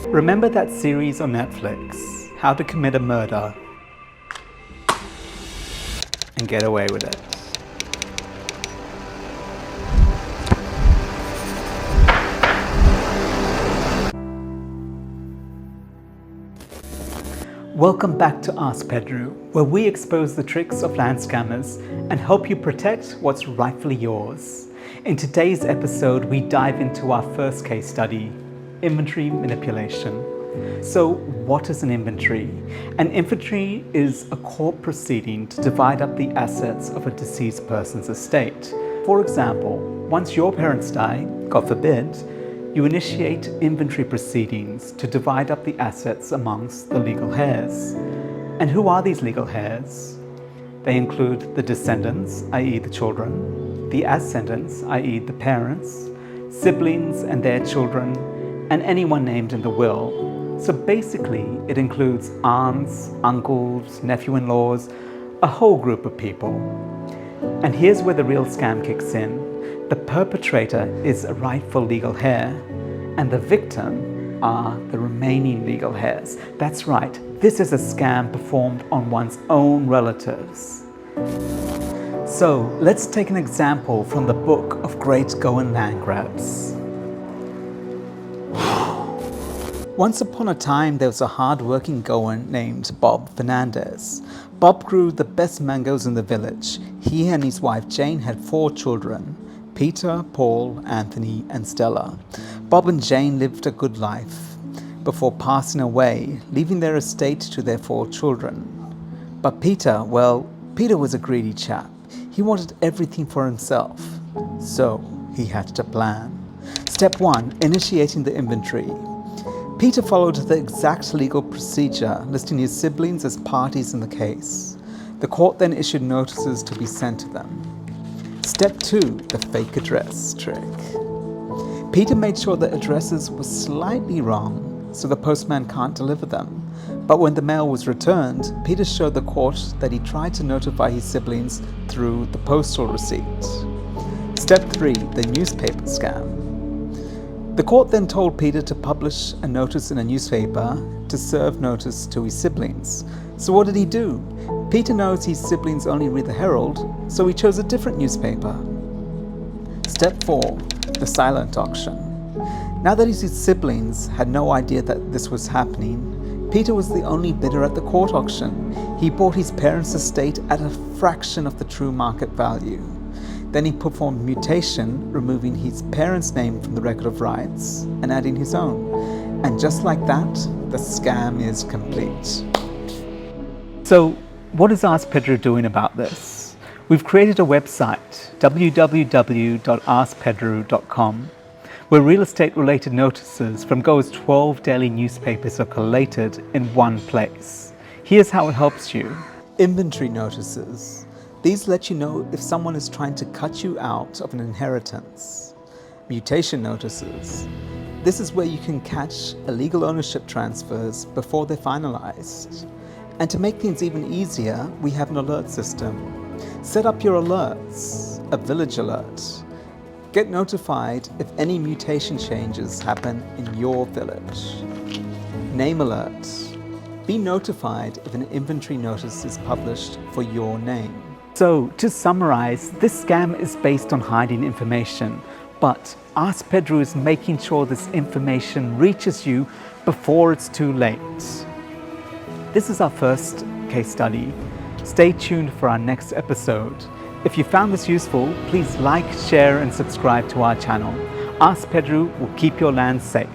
Remember that series on Netflix, How to Commit a Murder and Get Away with It? Welcome back to Ask Pedru, where we expose the tricks of land scammers and help you protect what's rightfully yours. In today's episode, we dive into our first case study, inventory manipulation. So what is an inventory? An inventory is a court proceeding to divide up the assets of a deceased person's estate. For example, once your parents die, God forbid, you initiate inventory proceedings to divide up the assets amongst the legal heirs. And who are these legal heirs? They include the descendants, i.e. the children, the ascendants, i.e. the parents, siblings and their children, and anyone named in the will. So basically, it includes aunts, uncles, nephew-in-laws, a whole group of people. And here's where the real scam kicks in. The perpetrator is a rightful legal heir, and the victim are the remaining legal heirs. That's right, this is a scam performed on one's own relatives. So let's take an example from the book of Great Goan Land Grabs. Once upon a time, there was a hard-working Goan named Bob Fernandes. Bob grew the best mangoes in the village. He and his wife Jane had 4 children: Peter, Paul, Anthony, and Stella. Bob and Jane lived a good life before passing away, leaving their estate to their 4 children. But Peter was a greedy chap. He wanted everything for himself, so he had to plan. Step 1, initiating the inventory. Peter followed the exact legal procedure, listing his siblings as parties in the case. The court then issued notices to be sent to them. Step 2, the fake address trick. Peter made sure the addresses were slightly wrong, so the postman can't deliver them. But when the mail was returned, Peter showed the court that he tried to notify his siblings through the postal receipt. Step 3, the newspaper scam. The court then told Peter to publish a notice in a newspaper to serve notice to his siblings. So what did he do? Peter knows his siblings only read the Herald, so he chose a different newspaper. Step 4, the silent auction. Now that his siblings had no idea that this was happening, Peter was the only bidder at the court auction. He bought his parents' estate at a fraction of the true market value. Then he performed mutation, removing his parents' name from the record of rights and adding his own. And just like that, the scam is complete. So, what is Ask Pedru doing about this? We've created a website, www.askpedru.com, where real estate-related notices from Go's 12 daily newspapers are collated in one place. Here's how it helps you. Inventory notices. These let you know if someone is trying to cut you out of an inheritance. Mutation notices. This is where you can catch illegal ownership transfers before they're finalized. And to make things even easier, we have an alert system. Set up your alerts, a village alert. Get notified if any mutation changes happen in your village. Name alert. Be notified if an inventory notice is published for your name. So, to summarize, this scam is based on hiding information, but Ask Pedru is making sure this information reaches you before it's too late. This is our first case study. Stay tuned for our next episode. If you found this useful, please like, share, and subscribe to our channel. Ask Pedru will keep your land safe.